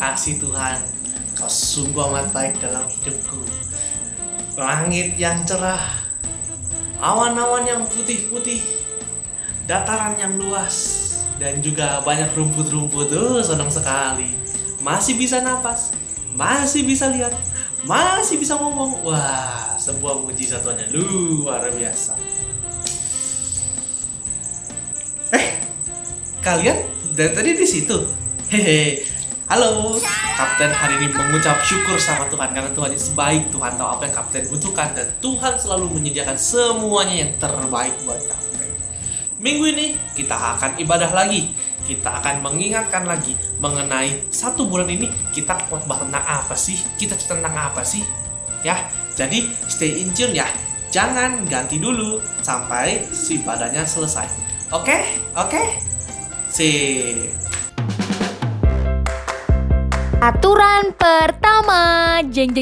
kasih Tuhan, Kau sungguh amat baik dalam hidupku. Langit yang cerah, awan-awan yang putih-putih, dataran yang luas, dan juga banyak rumput-rumput. Senang sekali. Masih bisa napas, masih bisa lihat, masih bisa ngomong. Wah, sebuah mujizat Tuhan yang luar biasa. Kalian dari tadi di situ? Hehe. Halo, Kapten hari ini mengucap syukur sama Tuhan karena Tuhan itu baik. Tuhan tahu apa yang Kapten butuhkan dan Tuhan selalu menyediakan semuanya yang terbaik buat Kapten. Minggu ini kita akan ibadah lagi. Kita akan mengingatkan lagi mengenai 1 bulan ini kita khotbah tentang apa sih? Kita tentang apa sih? Ya, jadi stay in tune ya. Jangan ganti dulu sampai si ibadahnya selesai. Oke? Sip. Aturan pertama, jeng.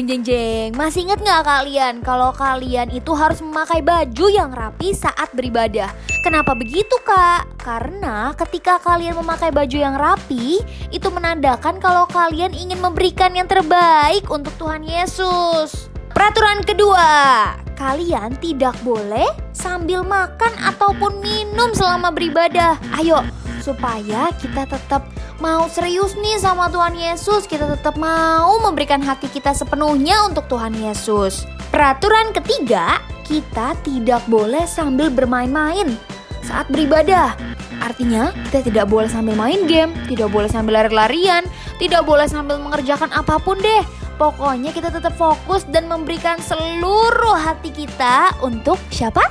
Masih ingat nggak kalian kalau kalian itu harus memakai baju yang rapi saat beribadah? Kenapa begitu kak? Karena ketika kalian memakai baju yang rapi, itu menandakan kalau kalian ingin memberikan yang terbaik untuk Tuhan Yesus. Peraturan kedua, kalian tidak boleh sambil makan ataupun minum selama beribadah. Ayo, supaya kita tetap mau serius nih sama Tuhan Yesus, kita tetap mau memberikan hati kita sepenuhnya untuk Tuhan Yesus. Peraturan ketiga, kita tidak boleh sambil bermain-main saat beribadah. Artinya, kita tidak boleh sambil main game, tidak boleh sambil lari-larian, tidak boleh sambil mengerjakan apapun deh. Pokoknya kita tetap fokus dan memberikan seluruh hati kita untuk siapa?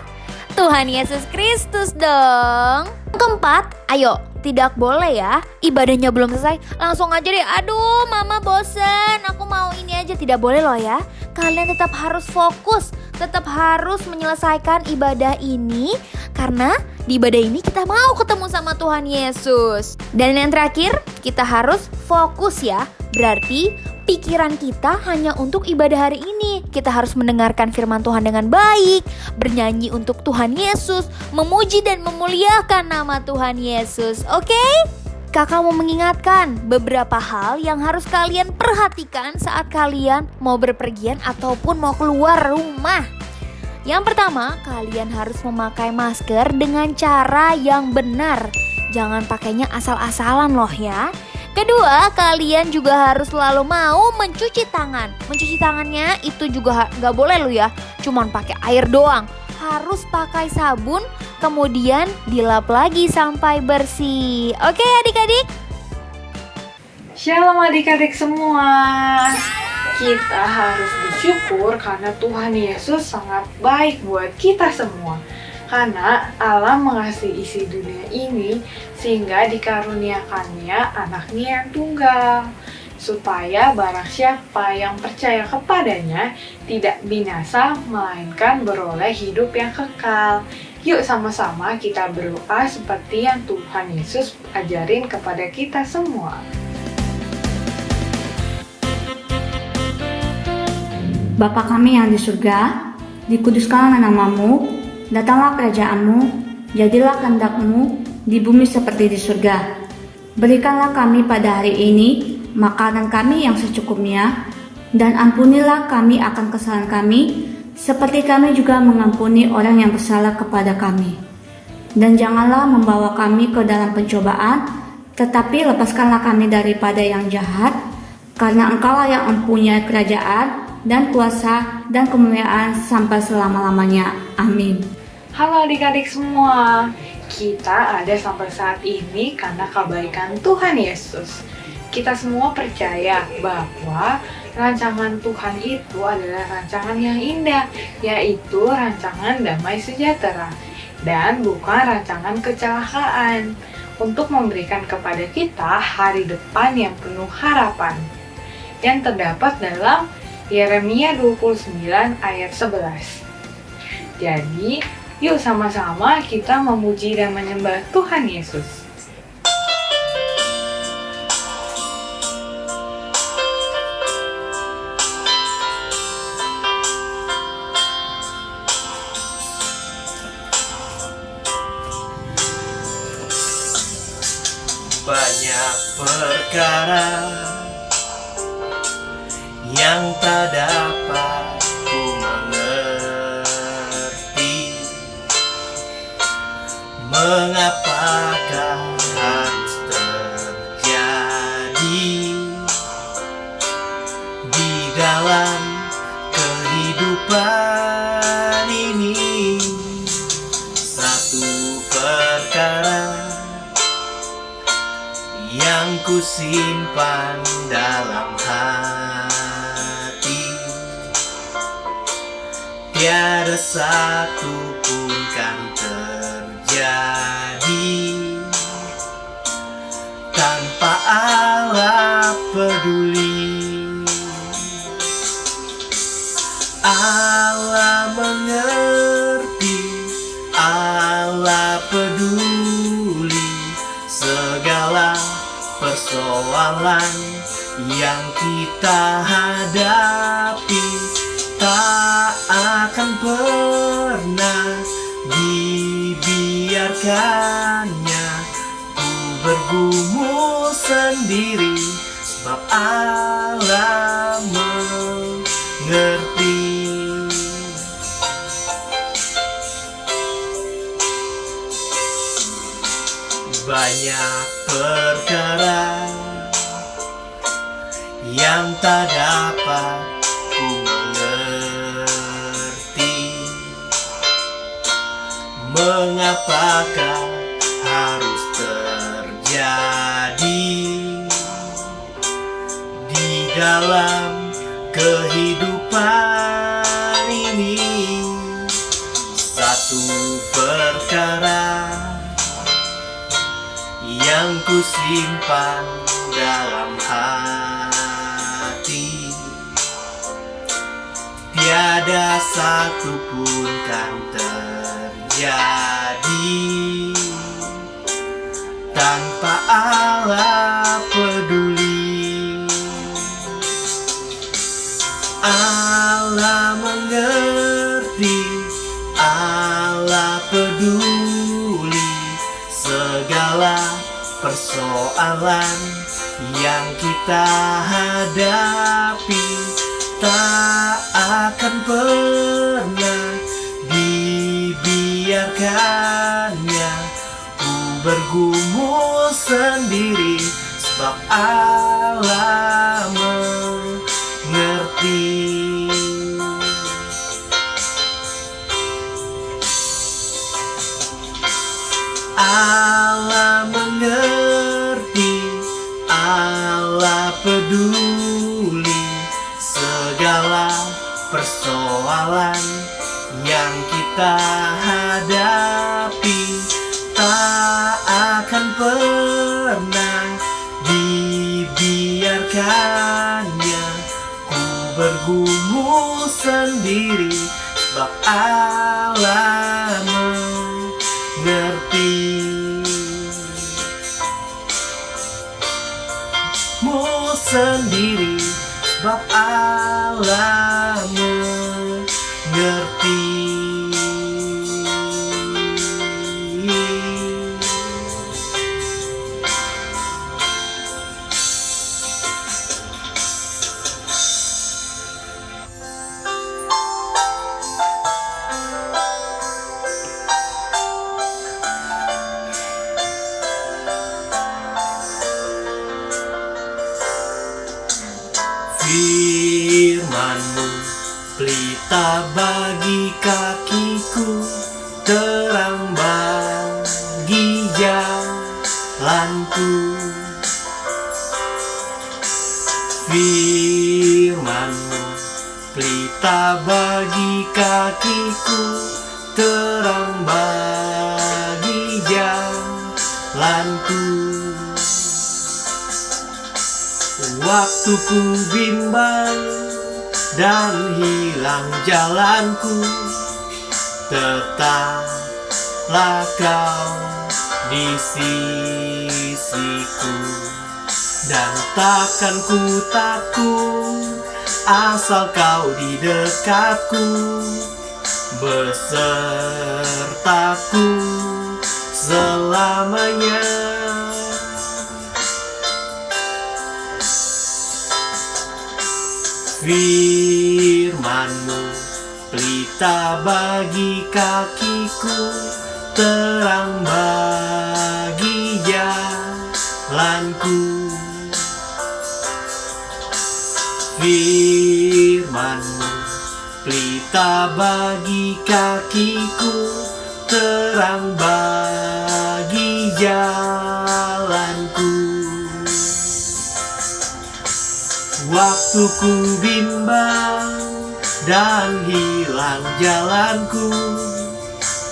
Tuhan Yesus Kristus dong. Keempat, ayo, tidak boleh ya, ibadahnya belum selesai, langsung aja deh, aduh mama bosen, aku mau ini aja. Tidak boleh loh ya. Kalian tetap harus fokus, tetap harus menyelesaikan ibadah ini. Karena di ibadah ini kita mau ketemu sama Tuhan Yesus. Dan yang terakhir, kita harus fokus ya. Berarti pikiran kita hanya untuk ibadah hari ini. Kita harus mendengarkan firman Tuhan dengan baik, bernyanyi untuk Tuhan Yesus, memuji dan memuliakan nama Tuhan Yesus. Oke? Kakak mau mengingatkan beberapa hal yang harus kalian perhatikan saat kalian mau berpergian ataupun mau keluar rumah. Yang pertama, kalian harus memakai masker dengan cara yang benar. Jangan pakainya asal-asalan loh ya. Kedua, kalian juga harus selalu mau mencuci tangan. Mencuci tangannya itu juga gak boleh loh ya, cuman pakai air doang. Harus pakai sabun, kemudian dilap lagi sampai bersih. Oke adik-adik? Shalom adik-adik semua. Kita harus bersyukur karena Tuhan Yesus sangat baik buat kita semua. Karena Allah mengasihi isi dunia ini sehingga dikaruniakannya anaknya yang tunggal, supaya barang siapa yang percaya kepadanya tidak binasa melainkan beroleh hidup yang kekal. Yuk sama-sama kita berdoa seperti yang Tuhan Yesus ajarin kepada kita semua. Bapa kami yang di surga, dikuduskanlah namamu, datanglah kerajaanmu, jadilah kehendak-mu di bumi seperti di surga. Berikanlah kami pada hari ini makanan kami yang secukupnya, dan ampunilah kami akan kesalahan kami, seperti kami juga mengampuni orang yang bersalah kepada kami. Dan janganlah membawa kami ke dalam pencobaan, tetapi lepaskanlah kami daripada yang jahat, karena Engkaulah yang mempunyai kerajaan dan kuasa dan kemuliaan sampai selama-lamanya. Amin. Halo adik-adik semua, kita ada sampai saat ini karena kebaikan Tuhan Yesus. Kita semua percaya bahwa rancangan Tuhan itu adalah rancangan yang indah, yaitu rancangan damai sejahtera, dan bukan rancangan kecelakaan, untuk memberikan kepada kita hari depan yang penuh harapan, yang terdapat dalam Yeremia 29 ayat 11. Jadi, yuk sama-sama kita memuji dan menyembah Tuhan Yesus. Banyak perkara yang tak dapat ku mengerti. Mengapakah harus terjadi di dalam kehidupan ini? Satu perkara yang ku simpan dalam hati, tiada satu pun kan terjadi tanpa Allah peduli. Allah mengerti, Allah peduli segala persoalan yang kita hadapi. Tak akan pernah dibiarkannya ku bergumul sendiri, sebab Allah mengerti. Banyak perkara yang tak dapat ku mengerti. Mengapakah harus terjadi di dalam kehidupan ini? Satu perkara yang ku simpan dalam hati, tiada satu pun kan terjadi tanpa Allah peduli. Allah mengerti, Allah peduli segala persoalan yang kita hadapi. Tak akan pernah dibiarkannya ku bergumul sendiri, sebab Allah mengerti. Allah mengerti, Allah peduli segala persoalan yang kita hadapi. Tak akan pernah dibiarkannya ku bergumul sendiri, sebab Allah mengerti. Mu sendiri, sebab Allah mengerti. Firman-Mu pelita bagi kakiku, terang bagi jalanku. Firman-Mu pelita bagi kakiku, terang bagi jalanku. Waktu ku bimbang dan hilang jalanku, tetaplah Kau di sisiku. Dan takkan ku takut asal Kau di dekatku, besertaku selamanya. Firman-Mu pelita bagi kakiku, terang bagi jalanku. Firman-Mu pelita bagi kakiku, terang bagi jalanku. Waktu ku bimbang dan hilang jalanku,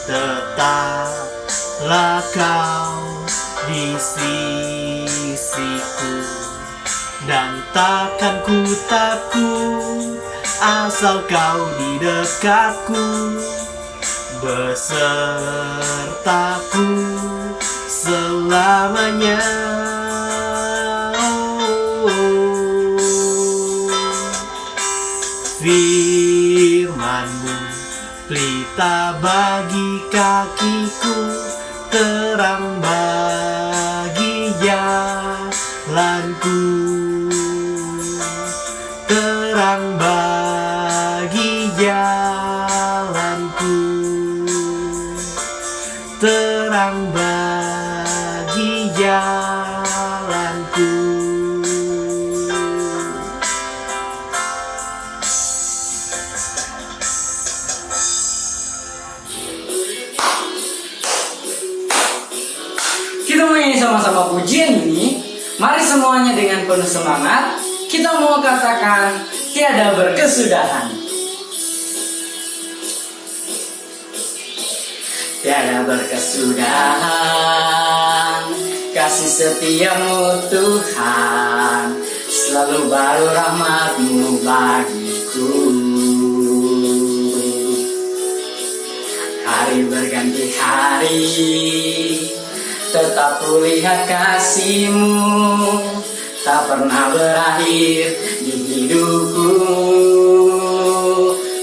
tetaplah Kau di sisiku. Dan takkan ku takut asal Kau di dekatku, besertaku selamanya. Firman-Mu pelita bagi kakiku, terang bagi jalanku. Terang bagi jalanku, terang bagi jalanku. Kita menyanyi sama-sama pujian ini. Mari semuanya dengan penuh semangat kita mau katakan tiada berkesudahan. Tiada berkesudahan kasih setia-Mu Tuhan, selalu baru rahmat-Mu bagiku. Hari berganti hari, tetap kulihat kasih-Mu, tak pernah berakhir di hidupku.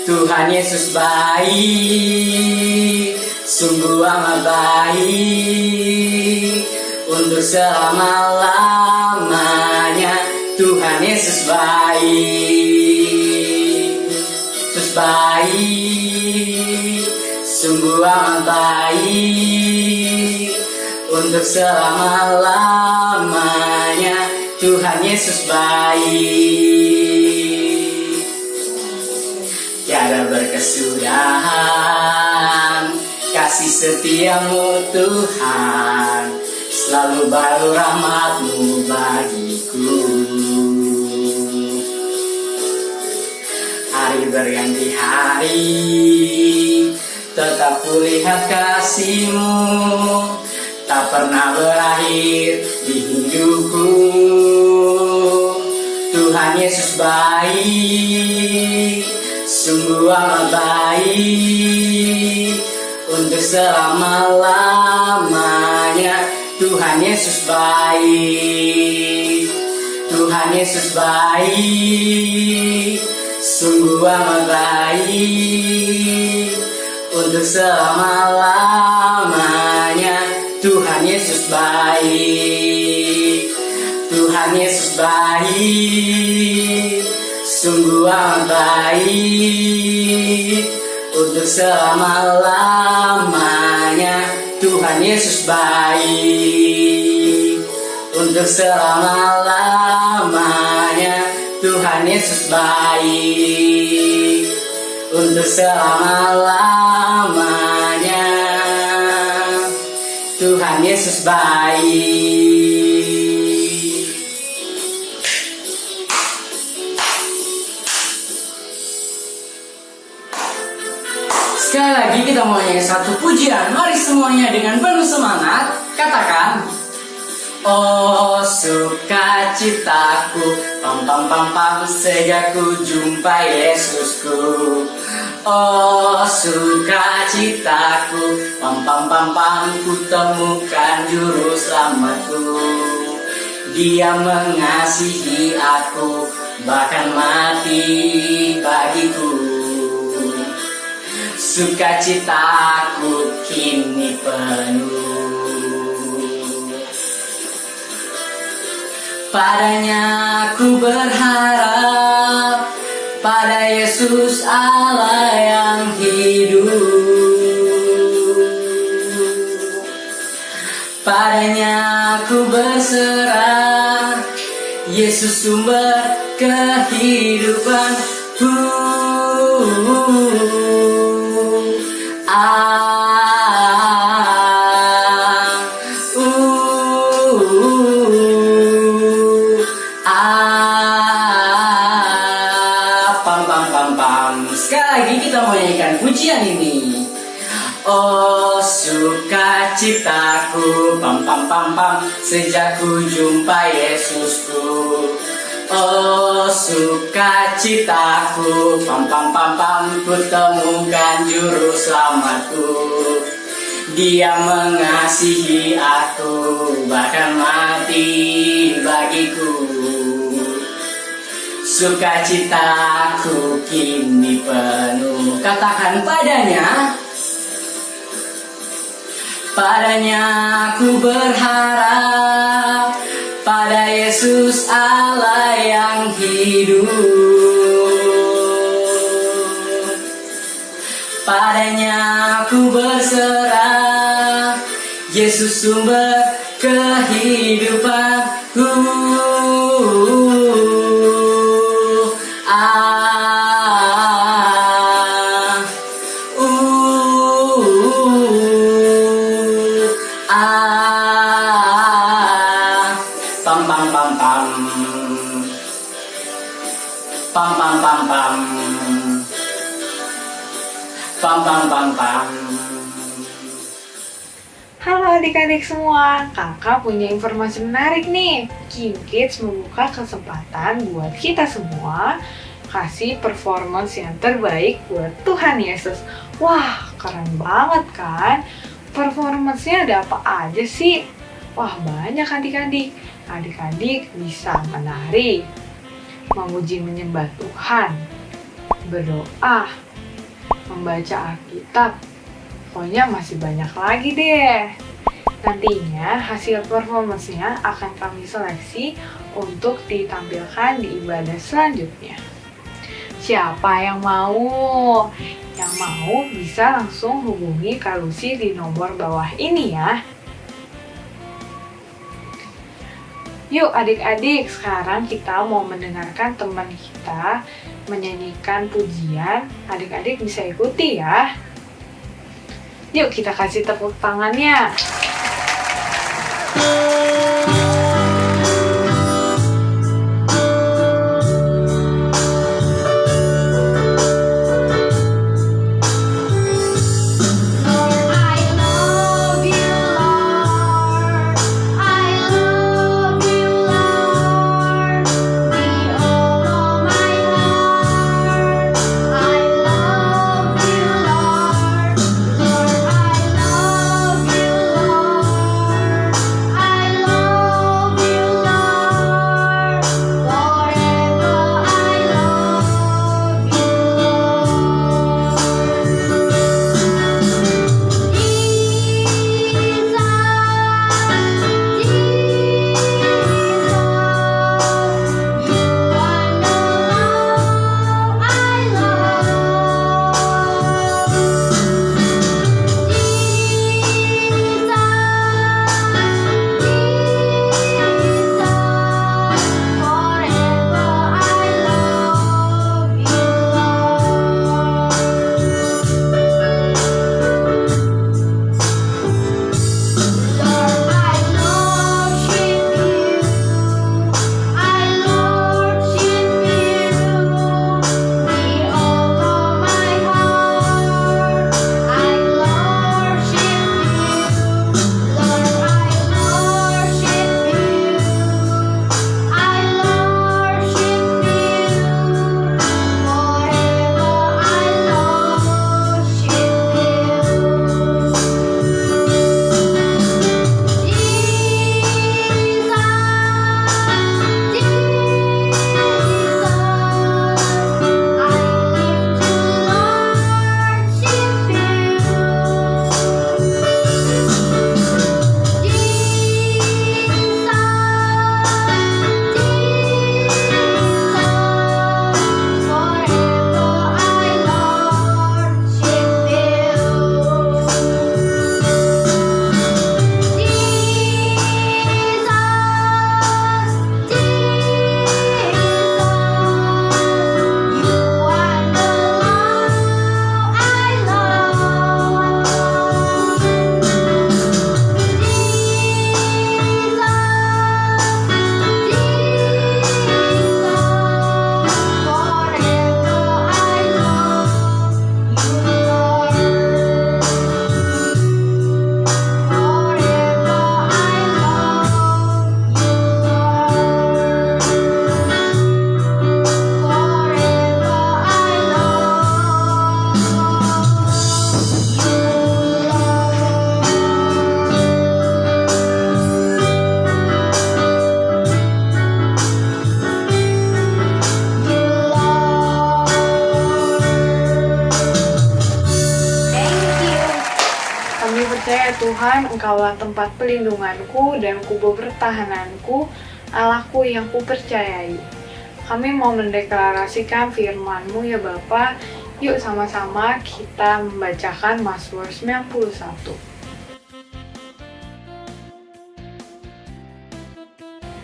Tuhan Yesus baik, sungguh amat baik, untuk selama-lamanya. Tuhan Yesus baik, Yesus baik, sungguh amat baik, untuk selama-lamanya. Tuhan Yesus baik. Tiada berkesudahan kasih setia-Mu Tuhan, selalu baru rahmat-Mu bagiku. Hari berganti hari, tetap kulihat kasih-Mu, tak pernah berakhir di hidupku. Tuhan Yesus baik, sungguh amat baik, untuk selama-lamanya. Tuhan Yesus baik, Tuhan Yesus baik, sungguh amat baik, untuk selama-lamanya. Tuhan Yesus baik, Tuhan Yesus baik, sungguh amat baik, untuk selama-lamanya. Tuhan Yesus baik, untuk selama-lamanya. Tuhan Yesus baik, untuk selama-lamanya. Tuhan Yesus baik. Sekali lagi kita mau nyanyi satu pujian. Mari semuanya dengan penuh semangat katakan: oh sukacitaku, pam pam pam pam, sehingga ku jumpa Yesusku. Oh sukacitaku, pam pam pam pam, ku temukan juru selamatku. Dia mengasihi aku, bahkan mati bagiku. Sukacitaku kini penuh. Padanya ku berharap, pada Yesus Allah yang hidup. Padanya aku berserah, Yesus sumber kehidupan. Pam pam pam pam. Sekali lagi kita mau nyanyikan pujian ini. Oh sukacitaku, pam pam pam pam, sejak ku jumpa Yesusku. Oh sukacitaku, pam pam pam pam, ku temukan juru selamatku. Dia mengasihi aku, bahkan mati bagiku. Sukacitaku kini penuh. Katakan padanya. Padanya aku berharap, pada Yesus Allah yang hidup. Padanya aku berserah, Yesus sumber kehidupanku. Pam pam pam pam. Pam pam pam pam. Pam pam pam pam. Halo adik-adik semua, kakak punya informasi menarik nih. Kids membuka kesempatan buat kita semua kasih performance yang terbaik buat Tuhan Yesus. Wah, keren banget kan? Performance-nya ada apa aja sih? Wah, banyak adik-adik. Adik-adik bisa menari, memuji menyembah Tuhan, berdoa, membaca Alkitab. Pokoknya masih banyak lagi deh. Nantinya hasil performance-nya akan kami seleksi untuk ditampilkan di ibadah selanjutnya. Siapa yang mau? Yang mau bisa langsung hubungi Kak Lucy di nomor bawah ini ya. Yuk adik-adik, sekarang kita mau mendengarkan teman kita menyanyikan pujian. Adik-adik bisa ikuti ya. Yuk kita kasih tepuk tangannya. I love you, Lord. Tuhan, Engkaulah tempat pelindunganku dan kubu pertahananku, Allahku yang kupercayai. Kami mau mendeklarasikan firman-Mu ya Bapa. Yuk sama-sama kita membacakan Mazmur 91.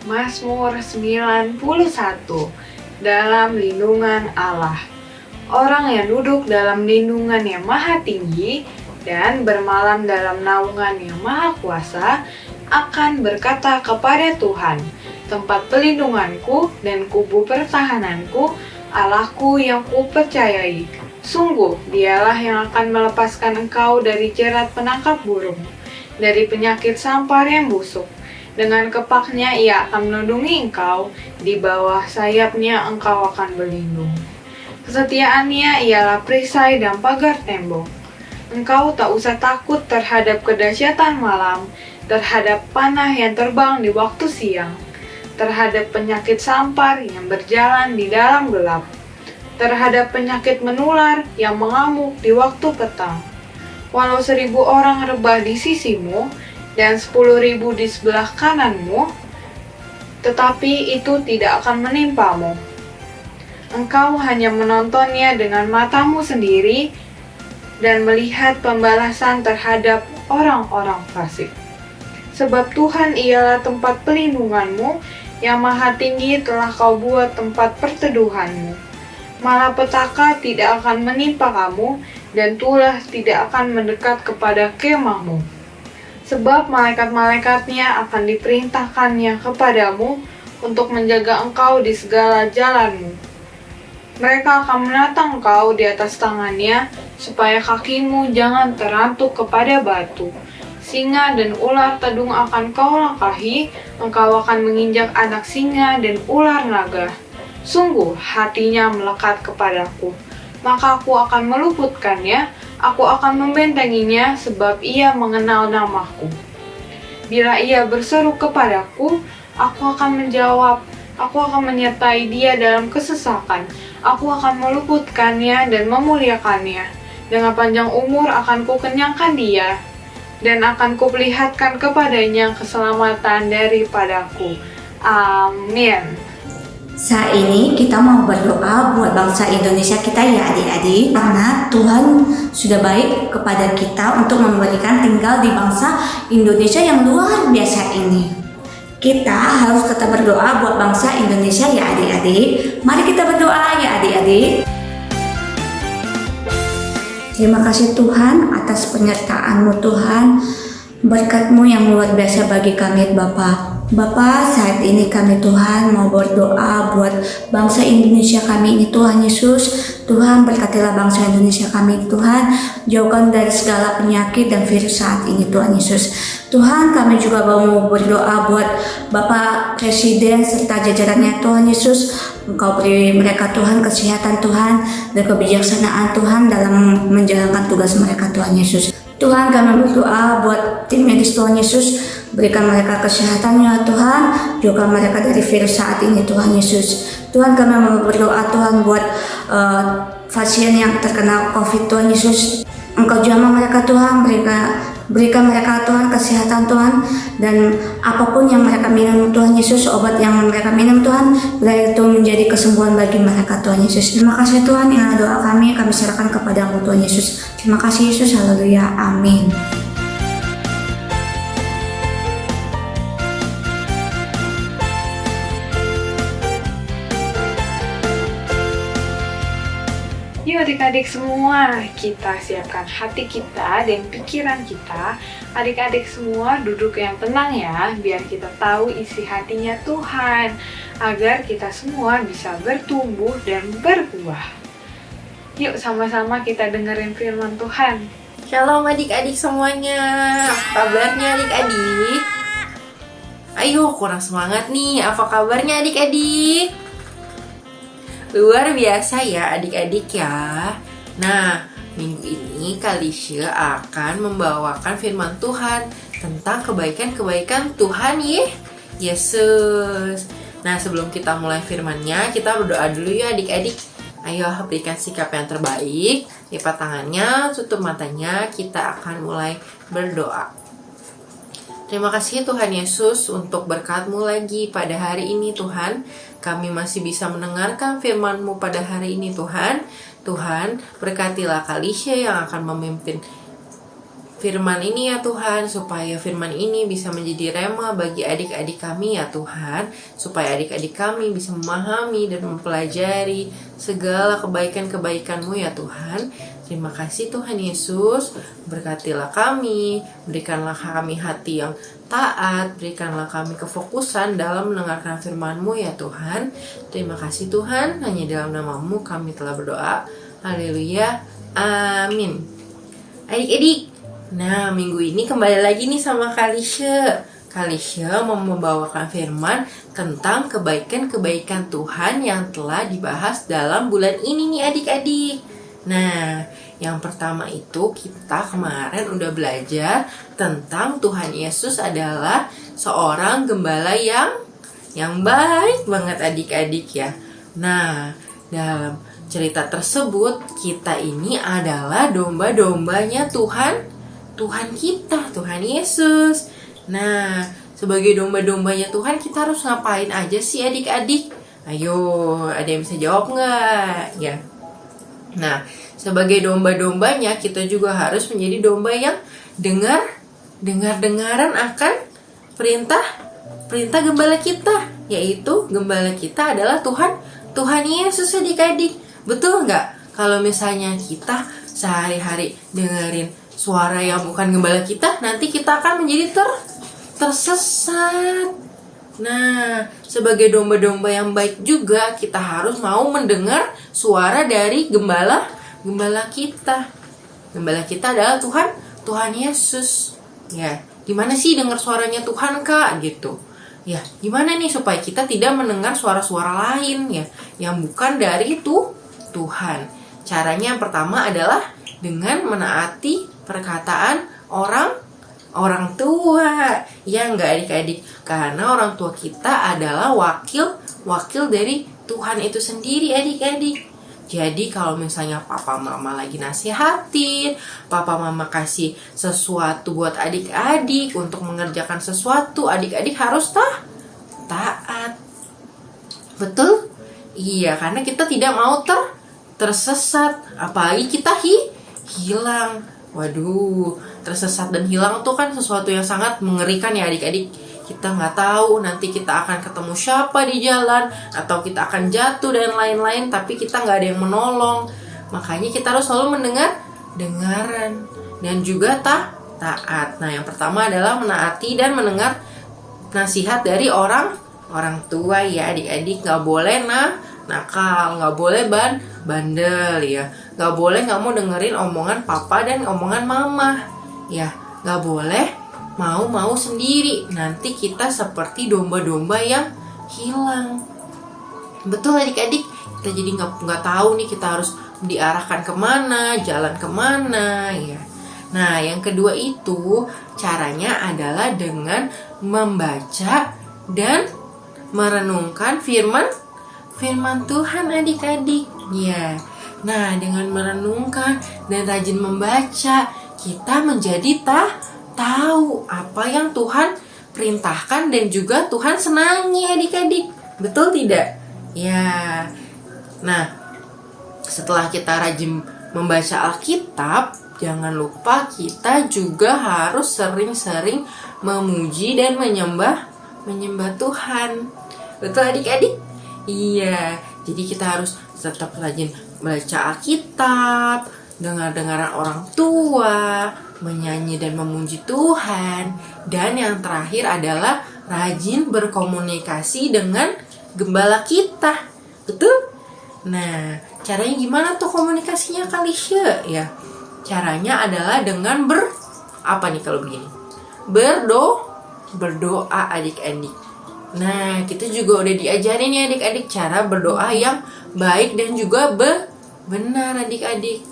Mazmur 91. Dalam lindungan Allah. Orang yang duduk dalam lindungan yang maha tinggi dan bermalam dalam naungan yang maha kuasa akan berkata kepada Tuhan, tempat pelindunganku dan kubu pertahananku, Allahku yang kupercayai. Sungguh, dialah yang akan melepaskan engkau dari jerat penangkap burung, dari penyakit sampar yang busuk. Dengan kepaknya ia akan melindungi engkau, di bawah sayapnya engkau akan berlindung. Kesetiaannya ialah perisai dan pagar tembok. Engkau tak usah takut terhadap kedahsyatan malam, terhadap panah yang terbang di waktu siang, terhadap penyakit sampar yang berjalan di dalam gelap, terhadap penyakit menular yang mengamuk di waktu petang. Walau 1.000 orang rebah di sisimu dan 10.000 di sebelah kananmu, tetapi itu tidak akan menimpamu. Engkau hanya menontonnya dengan matamu sendiri dan melihat pembalasan terhadap orang-orang fasik. Sebab Tuhan ialah tempat pelindunganmu, yang maha tinggi telah kau buat tempat perteduhanmu. Malapetaka tidak akan menimpa kamu, dan tulah tidak akan mendekat kepada kemahmu. Sebab malaikat-malaikatnya akan diperintahkannya kepadamu untuk menjaga engkau di segala jalanmu. Mereka akan menatang engkau di atas tangannya, supaya kakimu jangan terantuk kepada batu. Singa dan ular tedung akan kau langkahi, engkau akan menginjak anak singa dan ular naga. Sungguh hatinya melekat kepadaku, maka aku akan meluputkannya, aku akan membentenginya sebab ia mengenal namaku. Bila ia berseru kepadaku, aku akan menjawab, aku akan menyertai dia dalam kesesakan, aku akan meluputkannya dan memuliakannya. Dengan panjang umur akan kukenyangkan dia, dan akan kuperlihatkan kepadanya keselamatan daripadaku. Amin. Saat ini kita mau berdoa buat bangsa Indonesia kita ya adik-adik, karena Tuhan sudah baik kepada kita untuk memberikan tinggal di bangsa Indonesia yang luar biasa ini. Kita harus tetap berdoa buat bangsa Indonesia ya adik-adik. Mari kita berdoa ya adik-adik. Terima kasih Tuhan atas penyertaan-Mu Tuhan, berkat-Mu yang luar biasa bagi kami Bapa. Bapa, saat ini kami Tuhan mau berdoa buat bangsa Indonesia kami ini Tuhan Yesus. Tuhan berkatilah bangsa Indonesia kami Tuhan, jauhkan dari segala penyakit dan virus saat ini Tuhan Yesus. Tuhan, kami juga mau berdoa buat Bapak Presiden serta jajarannya Tuhan Yesus. Engkau beri mereka Tuhan kesehatan Tuhan dan kebijaksanaan Tuhan dalam menjalankan tugas mereka Tuhan Yesus. Tuhan, kami berdoa buat tim medis Tuhan Yesus, berikan mereka kesehatannya Tuhan, jauhkan mereka dari virus saat ini Tuhan Yesus. Tuhan, kami mau berdoa Tuhan buat pasien yang terkena COVID Tuhan Yesus. Engkau jamah mereka Tuhan, berikan mereka Tuhan kesehatan Tuhan, dan apapun yang mereka minum Tuhan Yesus, obat yang mereka minum Tuhan, biar itu menjadi kesembuhan bagi mereka Tuhan Yesus. Terima kasih Tuhan, yang doa kami serahkan kepada-Mu Tuhan Yesus. Terima kasih Yesus, haleluya, amin. Yuk adik-adik semua, kita siapkan hati kita dan pikiran kita. Adik-adik semua duduk yang tenang ya, biar kita tahu isi hatinya Tuhan, agar kita semua bisa bertumbuh dan berbuah. Yuk sama-sama kita dengerin firman Tuhan. Shalom adik-adik semuanya, apa kabarnya adik-adik? Ayo kurang semangat nih, apa kabarnya adik-adik? Luar biasa ya adik-adik ya. Nah, minggu ini Kalisha akan membawakan firman Tuhan tentang kebaikan-kebaikan Tuhan Yesus. Nah, sebelum kita mulai firman-Nya, kita berdoa dulu ya adik-adik. Ayo berikan sikap yang terbaik, lipat tangannya, tutup matanya, kita akan mulai berdoa. Terima kasih Tuhan Yesus untuk berkat-Mu lagi pada hari ini Tuhan. Kami masih bisa mendengarkan firman-Mu pada hari ini Tuhan. Tuhan, berkatilah Kalisha yang akan memimpin firman ini ya Tuhan, supaya firman ini bisa menjadi rema bagi adik-adik kami ya Tuhan, supaya adik-adik kami bisa memahami dan mempelajari segala kebaikan-kebaikan-Mu ya Tuhan. Terima kasih Tuhan Yesus, berkatilah kami, berikanlah kami hati yang taat, berikanlah kami kefokusan dalam mendengarkan firman-Mu ya Tuhan. Terima kasih Tuhan, hanya dalam nama-Mu kami telah berdoa. Haleluya, amin. Adik-adik, nah minggu ini kembali lagi nih sama Kalisha. Kalisha mau membawakan firman tentang kebaikan-kebaikan Tuhan yang telah dibahas dalam bulan ini nih adik-adik. Nah, yang pertama itu kita kemarin udah belajar tentang Tuhan Yesus adalah seorang gembala yang baik banget adik-adik ya. Nah, dalam cerita tersebut kita ini adalah domba-dombanya Tuhan kita, Tuhan Yesus. Nah, sebagai domba-dombanya Tuhan kita harus ngapain aja sih adik-adik? Ayo, ada yang bisa jawab nggak? Ya. Nah, sebagai domba-dombanya kita juga harus menjadi domba yang dengar-dengaran akan perintah gembala kita, yaitu gembala kita adalah Tuhan Yesus adik-adik. Betul nggak? Kalau misalnya kita sehari-hari dengerin suara yang bukan gembala kita, nanti kita akan menjadi tersesat. Nah, sebagai domba-domba yang baik juga kita harus mau mendengar suara dari gembala kita. Gembala kita adalah Tuhan Yesus. Ya, gimana sih dengar suaranya Tuhan Kak gitu? Ya, gimana nih supaya kita tidak mendengar suara-suara lain ya yang bukan dari Tuhan? Caranya yang pertama adalah dengan menaati perkataan orang tua, ya enggak adik-adik? Karena orang tua kita adalah wakil dari Tuhan itu sendiri adik-adik. Jadi kalau misalnya papa mama lagi nasihatin, papa mama kasih sesuatu buat adik-adik untuk mengerjakan sesuatu, adik-adik harus taat. Betul? Iya, karena kita tidak mau tersesat, apalagi kita hilang. Waduh, tersesat dan hilang tuh kan sesuatu yang sangat mengerikan ya adik-adik. Kita nggak tahu nanti kita akan ketemu siapa di jalan, atau kita akan jatuh dan lain-lain, tapi kita nggak ada yang menolong. Makanya kita harus selalu dengaran dan juga taat. Nah, yang pertama adalah menaati dan mendengar nasihat dari orang tua ya adik-adik. Nggak boleh nakal, nggak boleh bandel ya, nggak boleh nggak mau dengerin omongan papa dan omongan mama ya, nggak boleh mau sendiri, nanti kita seperti domba-domba yang hilang. Betul adik-adik, kita jadi nggak tahu nih kita harus diarahkan kemana, jalan kemana ya. Nah, yang kedua itu caranya adalah dengan membaca dan merenungkan firman Tuhan adik-adik ya. Nah, dengan merenungkan dan rajin membaca, kita menjadi tahu apa yang Tuhan perintahkan dan juga Tuhan senangi adik-adik. Betul tidak? Ya. Nah, setelah kita rajin membaca Alkitab, jangan lupa kita juga harus sering-sering memuji dan menyembah Tuhan. Betul adik-adik? Iya, jadi kita harus tetap rajin baca Alkitab, dengar-dengaran orang tua, menyanyi dan memuji Tuhan. Dan yang terakhir adalah rajin berkomunikasi dengan gembala kita. Betul? Nah, caranya gimana tuh komunikasinya Kalisha? Ya, caranya adalah dengan apa nih kalau begini? Berdoa adik-adik. Nah, kita juga udah diajarin ya adik-adik cara berdoa yang baik dan juga benar adik-adik.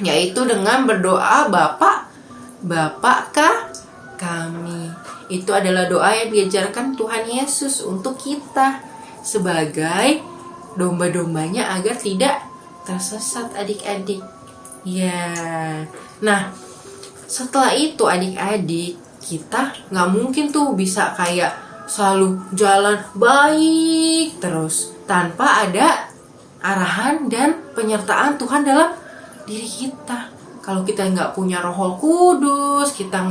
Yaitu dengan berdoa Bapa kami. Itu adalah doa yang diajarkan Tuhan Yesus untuk kita sebagai domba-dombanya agar tidak tersesat adik-adik. Ya. Nah, setelah itu adik-adik kita nggak mungkin tuh bisa kayak selalu jalan baik terus tanpa ada arahan dan penyertaan Tuhan dalam diri kita. Kalau kita nggak punya Roh Kudus, kita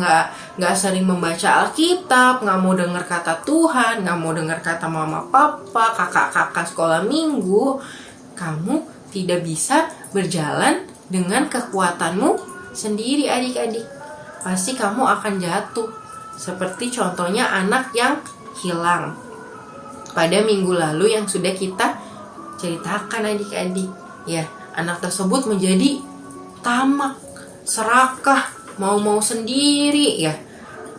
nggak sering membaca Alkitab, nggak mau dengar kata Tuhan, nggak mau dengar kata mama papa, kakak-kakak sekolah minggu, kamu tidak bisa berjalan dengan kekuatanmu sendiri adik-adik. Pasti kamu akan jatuh. Seperti contohnya anak yang hilang pada minggu lalu yang sudah kita ceritakan adik-adik. Ya, anak tersebut menjadi tamak, serakah, mau sendiri ya.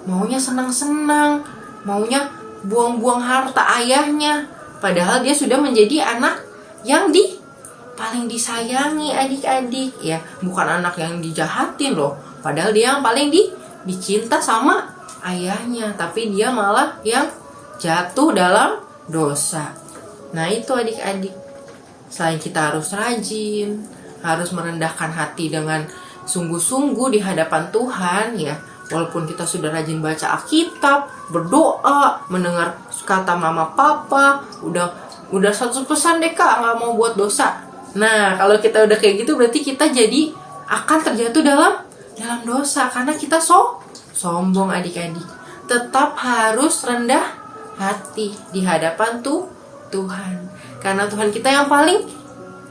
Maunya senang-senang, maunya buang-buang harta ayahnya. Padahal dia sudah menjadi anak yang paling disayangi adik-adik ya. Bukan anak yang dijahatin loh. Padahal dia yang paling dicinta sama ayahnya. Tapi dia malah yang jatuh dalam dosa. Nah itu adik-adik. Selain kita harus rajin, harus merendahkan hati dengan sungguh-sungguh di hadapan Tuhan ya. Walaupun kita sudah rajin baca Alkitab, berdoa, mendengar kata mama papa, udah 100% deh kak nggak mau buat dosa. Nah kalau kita udah kayak gitu berarti kita jadi akan terjatuh dalam dosa karena kita sombong adik-adik. Tetap harus rendah hati di hadapan Tuhan. Karena Tuhan kita yang paling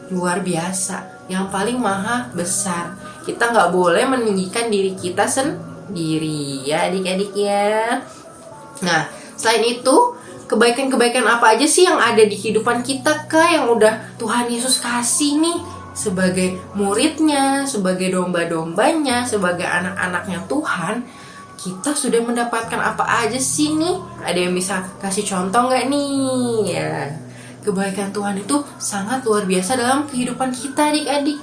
luar biasa, yang paling maha besar. Kita nggak boleh meninggikan diri kita sendiri ya adik-adik ya. Nah selain itu kebaikan-kebaikan apa aja sih yang ada di kehidupan kita kak yang udah Tuhan Yesus kasih nih sebagai muridnya, sebagai domba-dombanya, sebagai anak-anaknya Tuhan. Kita sudah mendapatkan apa aja sih nih? Ada yang bisa kasih contoh nggak nih ya? Kebaikan Tuhan itu sangat luar biasa dalam kehidupan kita adik-adik.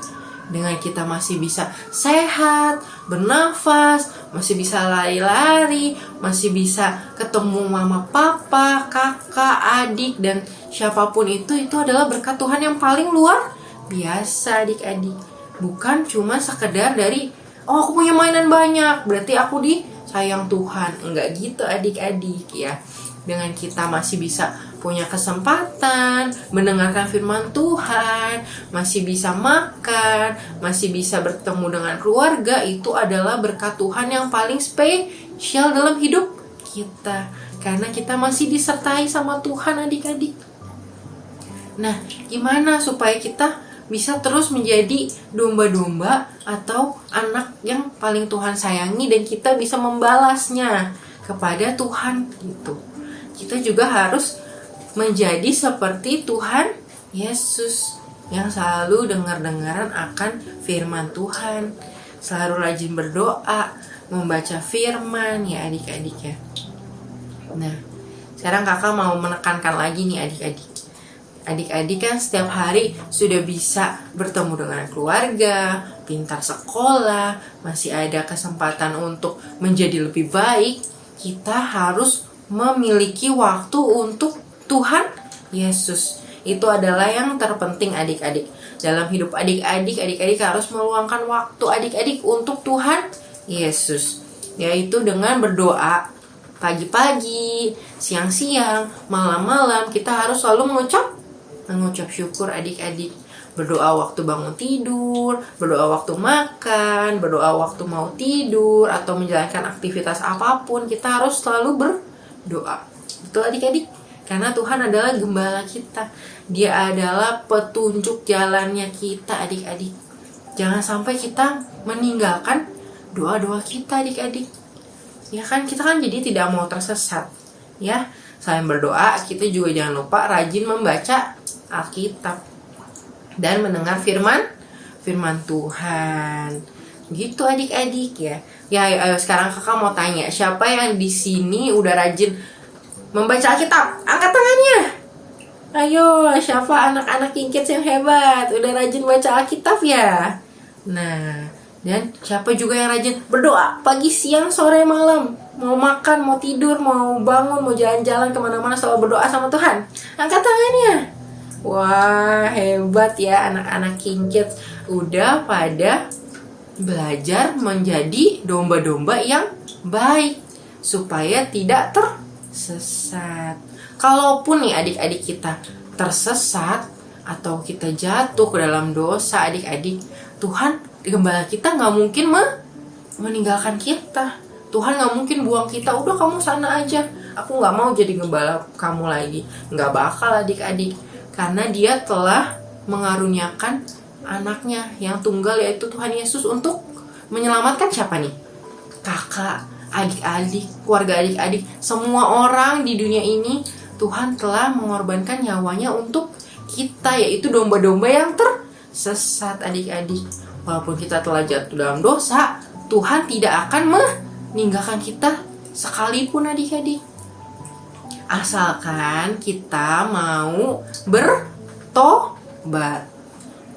Dengan kita masih bisa sehat, bernafas, masih bisa lari-lari, masih bisa ketemu mama papa, kakak, adik, dan siapapun itu adalah berkat Tuhan yang paling luar biasa adik-adik. Bukan cuma sekedar dari, oh aku punya mainan banyak, berarti aku disayang Tuhan. Enggak gitu adik-adik ya. Dengan kita masih bisa punya kesempatan mendengarkan firman Tuhan, masih bisa makan, masih bisa bertemu dengan keluarga, itu adalah berkat Tuhan yang paling spesial dalam hidup kita. Karena kita masih disertai sama Tuhan adik-adik. Nah, gimana supaya kita bisa terus menjadi domba-domba atau anak yang paling Tuhan sayangi dan kita bisa membalasnya kepada Tuhan gitu. Kita juga harus menjadi seperti Tuhan Yesus yang selalu dengar-dengaran akan firman Tuhan, selalu rajin berdoa, membaca firman ya adik-adik ya. Nah, sekarang kakak mau menekankan lagi nih adik-adik. Adik-adik kan setiap hari sudah bisa bertemu dengan keluarga, pintar sekolah, masih ada kesempatan untuk menjadi lebih baik. Kita harus memiliki waktu untuk Tuhan Yesus. Itu adalah yang terpenting adik-adik. Dalam hidup adik-adik harus meluangkan waktu adik-adik untuk Tuhan Yesus. Yaitu dengan berdoa pagi-pagi, siang-siang, malam-malam. Kita harus selalu mengucap syukur adik-adik. Berdoa waktu bangun tidur, berdoa waktu makan, berdoa waktu mau tidur, atau menjalankan aktivitas apapun. Kita harus selalu berdoa. Betul adik-adik? Karena Tuhan adalah gembala kita. Dia adalah petunjuk jalannya kita adik-adik. Jangan sampai kita meninggalkan doa-doa kita adik-adik. Ya kan, kita kan jadi tidak mau tersesat. Ya, selain berdoa, kita juga jangan lupa rajin membaca Alkitab dan mendengar firman Tuhan. Gitu adik-adik ya. Ya, ayo sekarang kakak mau tanya, siapa yang di sini udah rajin membaca Alkitab? Angkat tangannya. Ayo, siapa anak-anak King-Kids yang hebat? Udah rajin baca Alkitab ya? Nah, dan siapa juga yang rajin berdoa pagi, siang, sore, malam? Mau makan, mau tidur, mau bangun, mau jalan-jalan kemana-mana selalu berdoa sama Tuhan? Angkat tangannya. Wah, hebat ya anak-anak King-Kids. Udah pada belajar menjadi domba-domba yang baik. supaya tidak tersesat. Kalaupun nih adik-adik kita tersesat atau kita jatuh ke dalam dosa adik-adik, Tuhan, gembala kita nggak mungkin meninggalkan kita. Tuhan nggak mungkin buang kita, udah kamu sana aja, aku nggak mau jadi gembala kamu lagi. Nggak bakal adik-adik, karena dia telah mengaruniakan anaknya yang tunggal, yaitu Tuhan Yesus, untuk menyelamatkan siapa nih? Kakak, adik-adik, keluarga adik-adik, semua orang di dunia ini. Tuhan telah mengorbankan nyawanya untuk kita, yaitu domba-domba yang tersesat adik-adik. Walaupun kita telah jatuh dalam dosa, Tuhan tidak akan meninggalkan kita sekalipun adik-adik. Asalkan kita mau bertobat.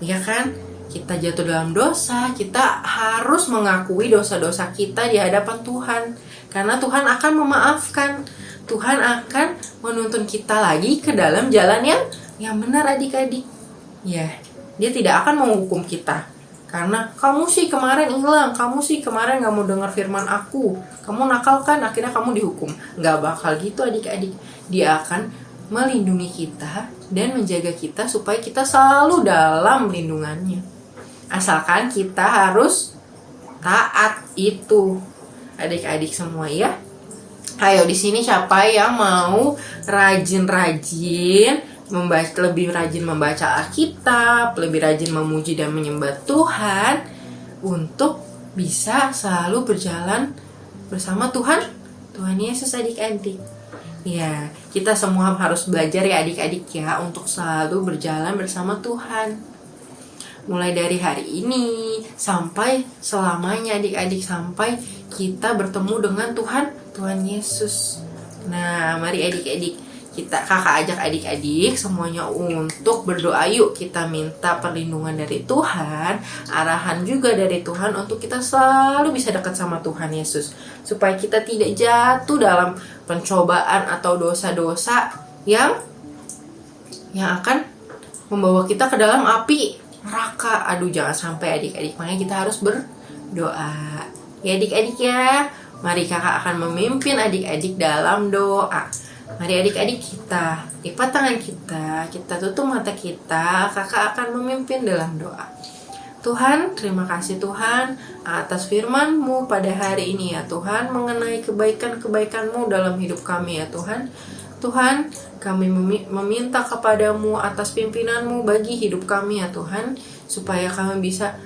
Ya kan? Kita jatuh dalam dosa, kita harus mengakui dosa-dosa kita di hadapan Tuhan. Karena Tuhan akan memaafkan. Tuhan akan menuntun kita lagi ke dalam jalan yang benar adik-adik. Ya, dia tidak akan menghukum kita. Karena kamu sih kemarin hilang, kamu sih kemarin gak mau dengar firman aku, kamu nakal kan, akhirnya kamu dihukum. Gak bakal gitu adik-adik. Dia akan melindungi kita dan menjaga kita supaya kita selalu dalam lindungannya. Asalkan kita harus taat itu, adik-adik semua ya. Ayo di sini siapa yang mau rajin-rajin lebih rajin membaca Alkitab, lebih rajin memuji dan menyembah Tuhan untuk bisa selalu berjalan bersama Tuhan Yesus adik-adik. Ya, kita semua harus belajar ya adik-adik ya untuk selalu berjalan bersama Tuhan. Mulai dari hari ini sampai selamanya adik-adik, sampai kita bertemu dengan Tuhan Yesus. Nah, mari adik-adik, kakak ajak adik-adik semuanya untuk berdoa. Yuk kita minta perlindungan dari Tuhan, arahan juga dari Tuhan untuk kita selalu bisa dekat sama Tuhan Yesus, supaya kita tidak jatuh dalam pencobaan atau dosa-dosa yang akan membawa kita ke dalam api neraka. Aduh, jangan sampai adik-adik. Makanya kita harus berdoa ya adik-adik ya. Mari kakak akan memimpin adik-adik dalam doa. Mari adik-adik kita lipat tangan kita tutup mata kita, kakak akan memimpin dalam doa. Tuhan, terima kasih Tuhan atas firman-Mu pada hari ini ya Tuhan, mengenai kebaikan-kebaikan-Mu dalam hidup kami ya Tuhan. Tuhan, kami meminta kepadamu atas pimpinan-Mu bagi hidup kami ya Tuhan, supaya kami bisa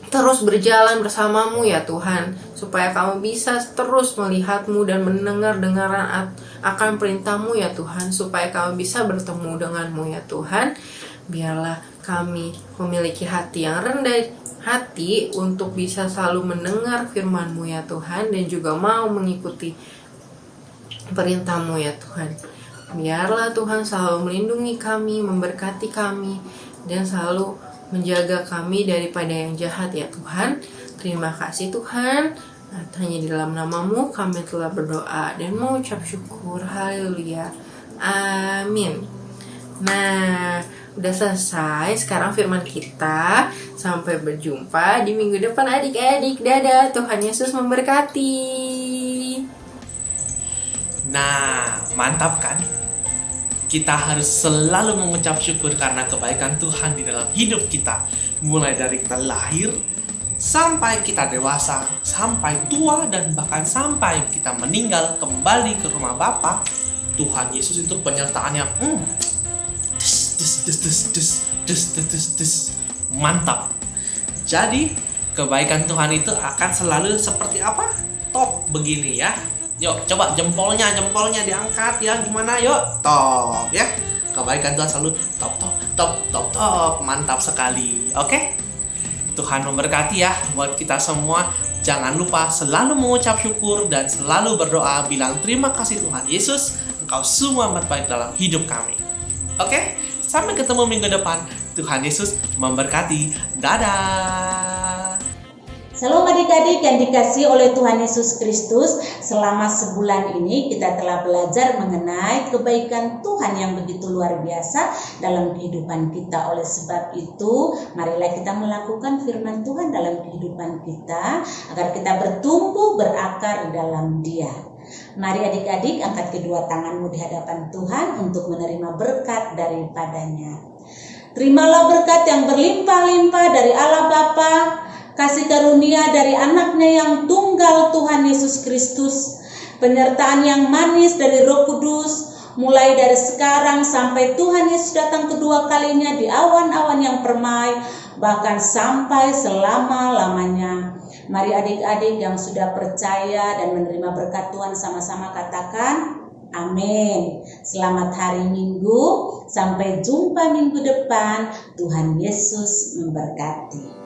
terus berjalan bersamamu ya Tuhan, supaya kami bisa terus melihat-Mu dan mendengar-dengaran akan perintah-Mu ya Tuhan, supaya kami bisa bertemu dengan-Mu ya Tuhan. Biarlah kami memiliki hati yang rendah hati untuk bisa selalu mendengar firman-Mu ya Tuhan, dan juga mau mengikuti perintah-Mu ya Tuhan. Biarlah Tuhan selalu melindungi kami, memberkati kami, dan selalu menjaga kami daripada yang jahat ya Tuhan. Terima kasih Tuhan. Hanya di dalam nama-Mu kami telah berdoa dan mengucap syukur. Haleluya. Amin. Nah, udah selesai sekarang firman kita. Sampai berjumpa di minggu depan adik-adik. Dadah, Tuhan Yesus memberkati. Nah, mantap kan? Kita harus selalu mengucap syukur karena kebaikan Tuhan di dalam hidup kita. Mulai dari kita lahir, sampai kita dewasa, sampai tua, dan bahkan sampai kita meninggal kembali ke rumah Bapa. Tuhan Yesus itu penyertaannya mantap. Jadi kebaikan Tuhan itu akan selalu seperti apa? Top begini ya. Yuk coba jempolnya diangkat ya, gimana yuk, top ya. Kebaikan Tuhan selalu top, mantap sekali. Oke? Tuhan memberkati ya buat kita semua. Jangan lupa selalu mengucap syukur dan selalu berdoa, bilang terima kasih Tuhan Yesus, Engkau semua amat baik dalam hidup kami. Oke? Sampai ketemu minggu depan. Tuhan Yesus memberkati. Dadah. Shalom adik-adik yang dikasihi oleh Tuhan Yesus Kristus. Selama sebulan ini kita telah belajar mengenai kebaikan Tuhan yang begitu luar biasa dalam kehidupan kita. Oleh sebab itu, marilah kita melakukan firman Tuhan dalam kehidupan kita agar kita bertumbuh berakar dalam Dia. Mari adik-adik angkat kedua tanganmu di hadapan Tuhan untuk menerima berkat daripadanya. Terimalah berkat yang berlimpah-limpah dari Allah Bapa, kasih karunia dari anaknya yang tunggal Tuhan Yesus Kristus, penyertaan yang manis dari Roh Kudus, mulai dari sekarang sampai Tuhan Yesus datang kedua kalinya di awan-awan yang permai, bahkan sampai selama-lamanya. Mari adik-adik yang sudah percaya dan menerima berkat Tuhan sama-sama katakan amin. Selamat hari Minggu, sampai jumpa minggu depan. Tuhan Yesus memberkati.